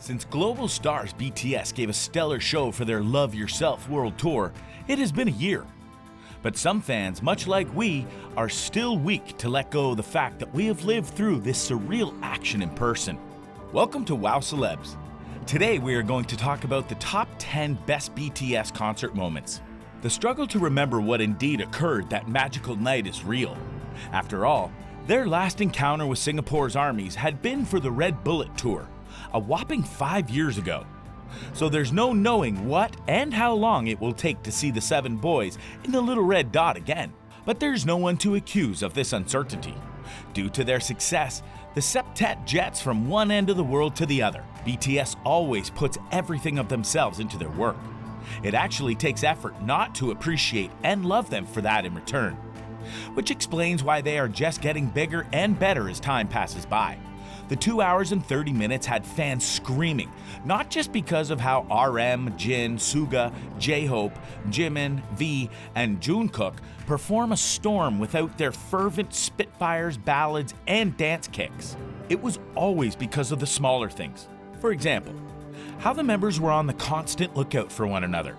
Since global stars BTS gave a stellar show for their Love Yourself World Tour, it has been a year. But some fans, much like we, are still weak to let go of the fact that we have lived through this surreal action in person. Welcome to Wow Celebs. Today we are going to talk about the top 10 best BTS concert moments. The struggle to remember what indeed occurred that magical night is real. After all, their last encounter with Singapore's armies had been for the Red Bullet Tour, a whopping 5 years ago. So there's no knowing what and how long it will take to see the 7 boys in the little red dot again. But there's no one to accuse of this uncertainty. Due to their success, the septet jets from one end of the world to the other. BTS always puts everything of themselves into their work. It actually takes effort not to appreciate and love them for that in return. Which explains why they are just getting bigger and better as time passes by. The 2 hours and 30 minutes had fans screaming, not just because of how RM, Jin, Suga, J-Hope, Jimin, V, and Jungkook perform a storm without their fervent spitfires, ballads, and dance kicks. It was always because of the smaller things. For example, how the members were on the constant lookout for one another,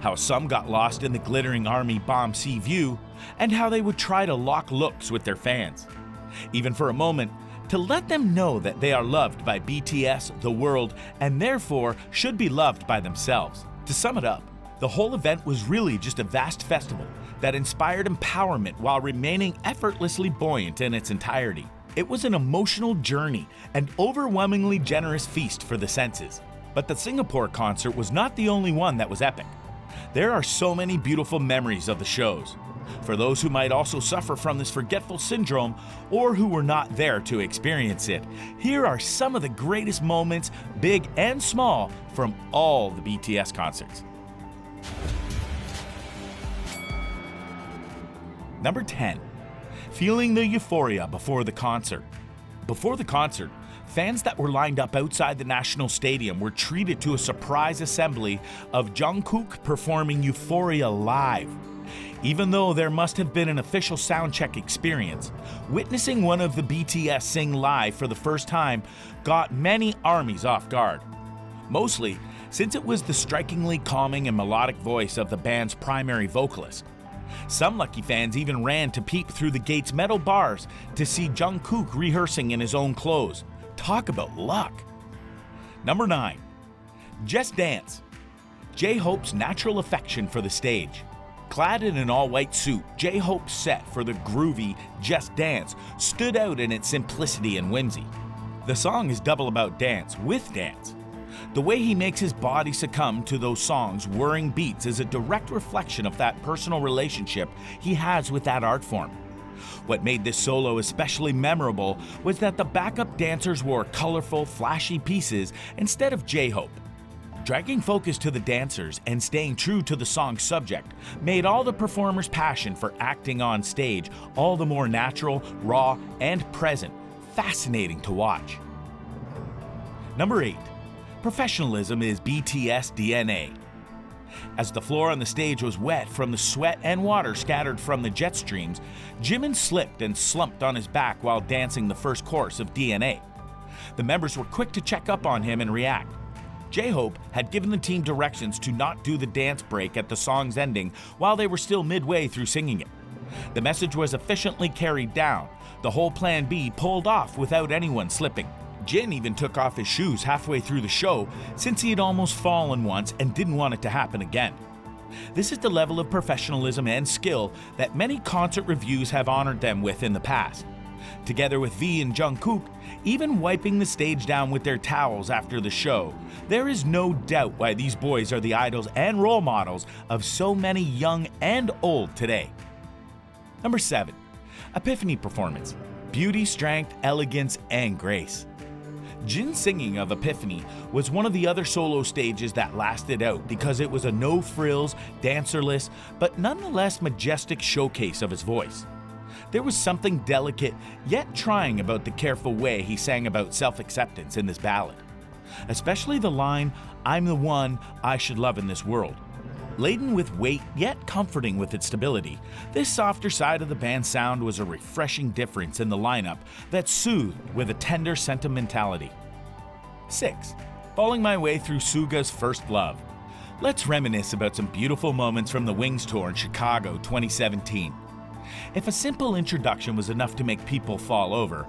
how some got lost in the glittering army bomb sea view, and how they would try to lock looks with their fans. Even for a moment, to let them know that they are loved by BTS, the world, and therefore should be loved by themselves. To sum it up, the whole event was really just a vast festival that inspired empowerment while remaining effortlessly buoyant in its entirety. It was an emotional journey and overwhelmingly generous feast for the senses. But the Singapore concert was not the only one that was epic. There are so many beautiful memories of the shows. For those who might also suffer from this forgetful syndrome or who were not there to experience it, here are some of the greatest moments, big and small, from all the BTS concerts. Number 10. Feeling the euphoria before the concert. Before the concert, fans that were lined up outside the National Stadium were treated to a surprise assembly of Jungkook performing Euphoria live. Even though there must have been an official soundcheck experience, witnessing one of the BTS sing live for the first time got many armies off guard. Mostly since it was the strikingly calming and melodic voice of the band's primary vocalist. Some lucky fans even ran to peek through the gate's metal bars to see Jungkook rehearsing in his own clothes. Talk about luck. Number 9. Just Dance. J-Hope's natural affection for the stage. Clad in an all-white suit, J-Hope's set for the groovy Just Dance stood out in its simplicity and whimsy. The song is double about dance with dance. The way he makes his body succumb to those songs' whirring beats is a direct reflection of that personal relationship he has with that art form. What made this solo especially memorable was that the backup dancers wore colorful, flashy pieces instead of J-Hope. Dragging focus to the dancers and staying true to the song's subject made all the performers' passion for acting on stage all the more natural, raw, and present, fascinating to watch. Number 8. Professionalism is BTS DNA. As the floor on the stage was wet from the sweat and water scattered from the jet streams, Jimin slipped and slumped on his back while dancing the first course of DNA. The members were quick to check up on him and react. J-Hope had given the team directions to not do the dance break at the song's ending while they were still midway through singing it. The message was efficiently carried down, the whole plan B pulled off without anyone slipping. Jin even took off his shoes halfway through the show since he had almost fallen once and didn't want it to happen again. This is the level of professionalism and skill that many concert reviews have honored them with in the past. Together with V and Jungkook, even wiping the stage down with their towels after the show, there is no doubt why these boys are the idols and role models of so many young and old today. Number 7. Epiphany performance. Beauty, strength, elegance, and grace. Jin's singing of Epiphany was one of the other solo stages that lasted out because it was a no-frills, dancerless, but nonetheless majestic showcase of his voice. There was something delicate yet trying about the careful way he sang about self-acceptance in this ballad. Especially the line, "I'm the one I should love in this world." Laden with weight yet comforting with its stability, this softer side of the band's sound was a refreshing difference in the lineup that soothed with a tender sentimentality. 6. falling my way through Suga's First Love. Let's reminisce about some beautiful moments from the Wings tour in Chicago 2017. If a simple introduction was enough to make people fall over,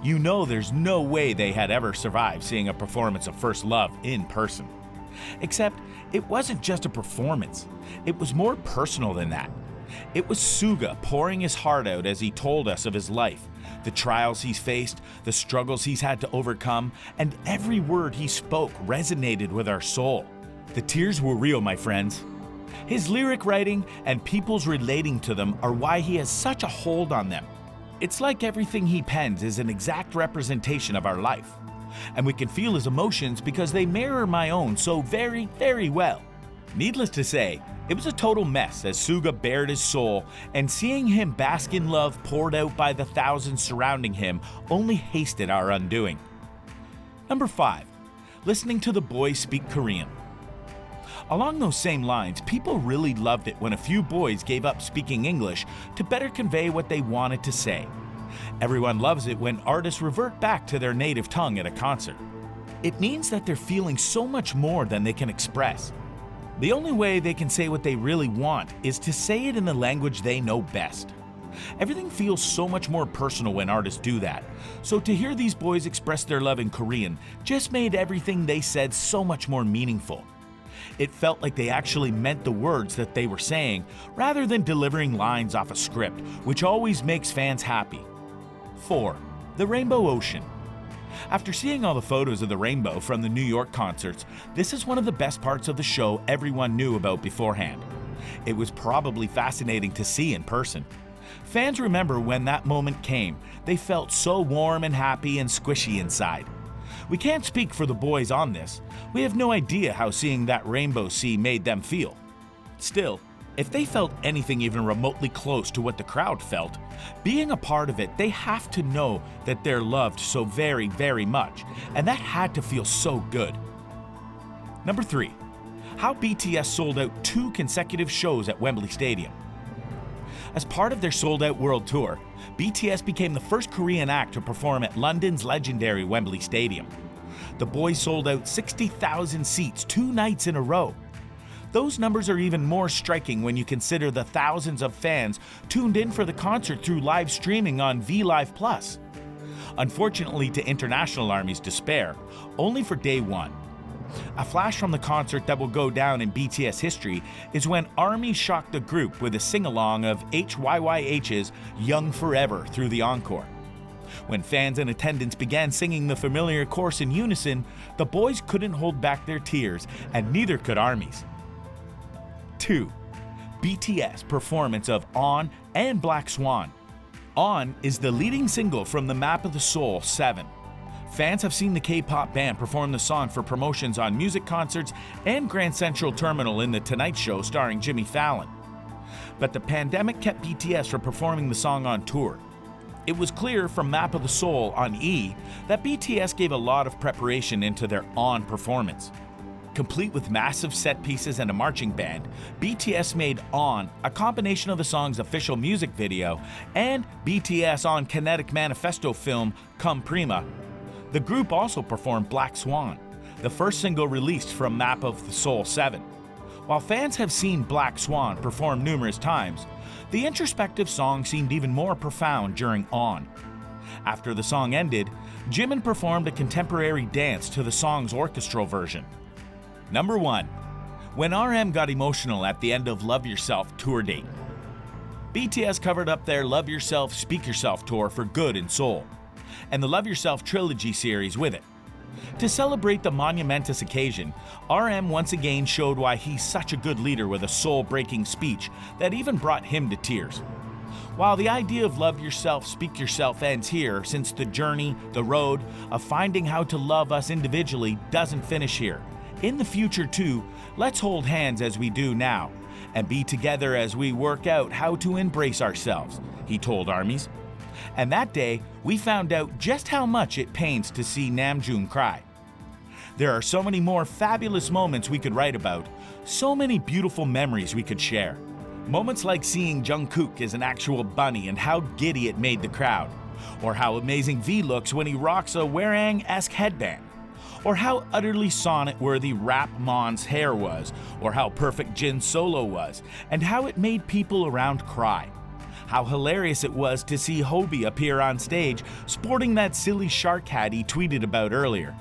you know there's no way they had ever survived seeing a performance of First Love in person. Except, it wasn't just a performance, it was more personal than that. It was Suga pouring his heart out as he told us of his life, the trials he's faced, the struggles he's had to overcome, and every word he spoke resonated with our soul. The tears were real, my friends. His lyric writing and people's relating to them are why he has such a hold on them. It's like everything he pens is an exact representation of our life. And we can feel his emotions because they mirror my own so very, very well. Needless to say, it was a total mess as Suga bared his soul, and seeing him bask in love poured out by the thousands surrounding him only hasted our undoing. Number 5. Listening to the boys speak Korean. Along those same lines, people really loved it when a few boys gave up speaking English to better convey what they wanted to say. Everyone loves it when artists revert back to their native tongue at a concert. It means that they're feeling so much more than they can express. The only way they can say what they really want is to say it in the language they know best. Everything feels so much more personal when artists do that, so to hear these boys express their love in Korean just made everything they said so much more meaningful. It felt like they actually meant the words that they were saying, rather than delivering lines off a script, which always makes fans happy. 4. The Rainbow Ocean. After seeing all the photos of the rainbow from the New York concerts, this is one of the best parts of the show everyone knew about beforehand. It was probably fascinating to see in person. Fans remember when that moment came, they felt so warm and happy and squishy inside. We can't speak for the boys on this. We have no idea how seeing that rainbow sea made them feel. Still, if they felt anything even remotely close to what the crowd felt, being a part of it, they have to know that they're loved so very, very much, and that had to feel so good. Number 3. How BTS sold out 2 consecutive shows at Wembley Stadium. As part of their sold-out world tour, BTS became the first Korean act to perform at London's legendary Wembley Stadium. The boys sold out 60,000 seats 2 nights in a row. Those numbers are even more striking when you consider the thousands of fans tuned in for the concert through live streaming on VLive Plus. Unfortunately to International Army's despair, only for day 1. A flash from the concert that will go down in BTS history is when ARMY shocked the group with a sing-along of HYYH's Young Forever through the encore. When fans in attendance began singing the familiar chorus in unison, the boys couldn't hold back their tears, and neither could ARMY's. 2. BTS performance of On and Black Swan. On is the leading single from the Map of the Soul 7. Fans have seen the K-pop band perform the song for promotions on music concerts and Grand Central Terminal in The Tonight Show starring Jimmy Fallon. But the pandemic kept BTS from performing the song on tour. It was clear from Map of the Soul on E that BTS gave a lot of preparation into their On performance. Complete with massive set pieces and a marching band, BTS made On a combination of the song's official music video and BTS On Kinetic Manifesto film Come Prima. The group also performed Black Swan, the first single released from Map of the Soul 7. While fans have seen Black Swan performed numerous times, the introspective song seemed even more profound during On. After the song ended, Jimin performed a contemporary dance to the song's orchestral version. Number 1. When RM got emotional at the end of Love Yourself tour date. BTS covered up their Love Yourself, Speak Yourself tour for good and soul, and the Love Yourself trilogy series with it. To celebrate the monumentous occasion, RM once again showed why he's such a good leader with a soul-breaking speech that even brought him to tears. While the idea of Love Yourself, Speak Yourself ends here, since the journey, the road, of finding how to love us individually doesn't finish here. In the future too, let's hold hands as we do now, and be together as we work out how to embrace ourselves, he told armies. And that day, we found out just how much it pains to see Namjoon cry. There are so many more fabulous moments we could write about, so many beautiful memories we could share. Moments like seeing Jungkook as an actual bunny and how giddy it made the crowd, or how amazing V looks when he rocks a Hwarang-esque headband, or how utterly sonnet-worthy Rap Mon's hair was, or how perfect Jin's solo was, and how it made people around cry. How hilarious it was to see Hobie appear on stage sporting that silly shark hat he tweeted about earlier.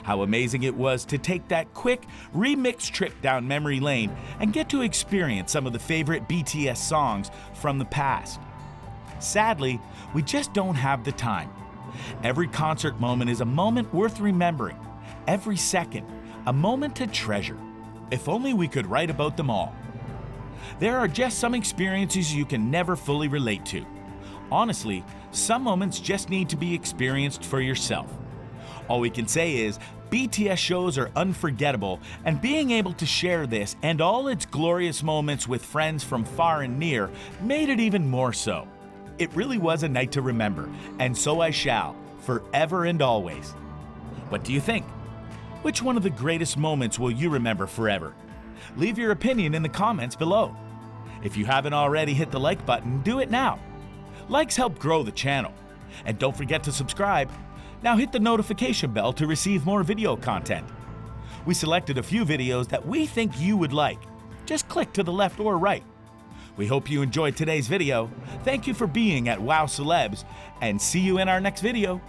How amazing it was to take that quick, remixed trip down memory lane and get to experience some of the favorite BTS songs from the past. Sadly, we just don't have the time. Every concert moment is a moment worth remembering. Every second, a moment to treasure. If only we could write about them all. There are just some experiences you can never fully relate to. Honestly, some moments just need to be experienced for yourself. All we can say is, BTS shows are unforgettable, and being able to share this and all its glorious moments with friends from far and near made it even more so. It really was a night to remember, and so I shall, forever and always. What do you think? Which one of the greatest moments will you remember forever? Leave your opinion in the comments below. If you haven't already hit the like button, do it now. Likes help grow the channel. And don't forget to subscribe. Now hit the notification bell to receive more video content. We selected a few videos that we think you would like. Just click to the left or right. We hope you enjoyed today's video. Thank you for being at Wow Celebs, and see you in our next video.